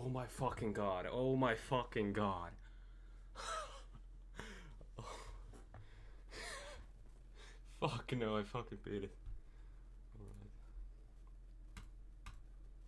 Oh my fucking god. Oh my fucking god. Fuck no, I fucking beat it.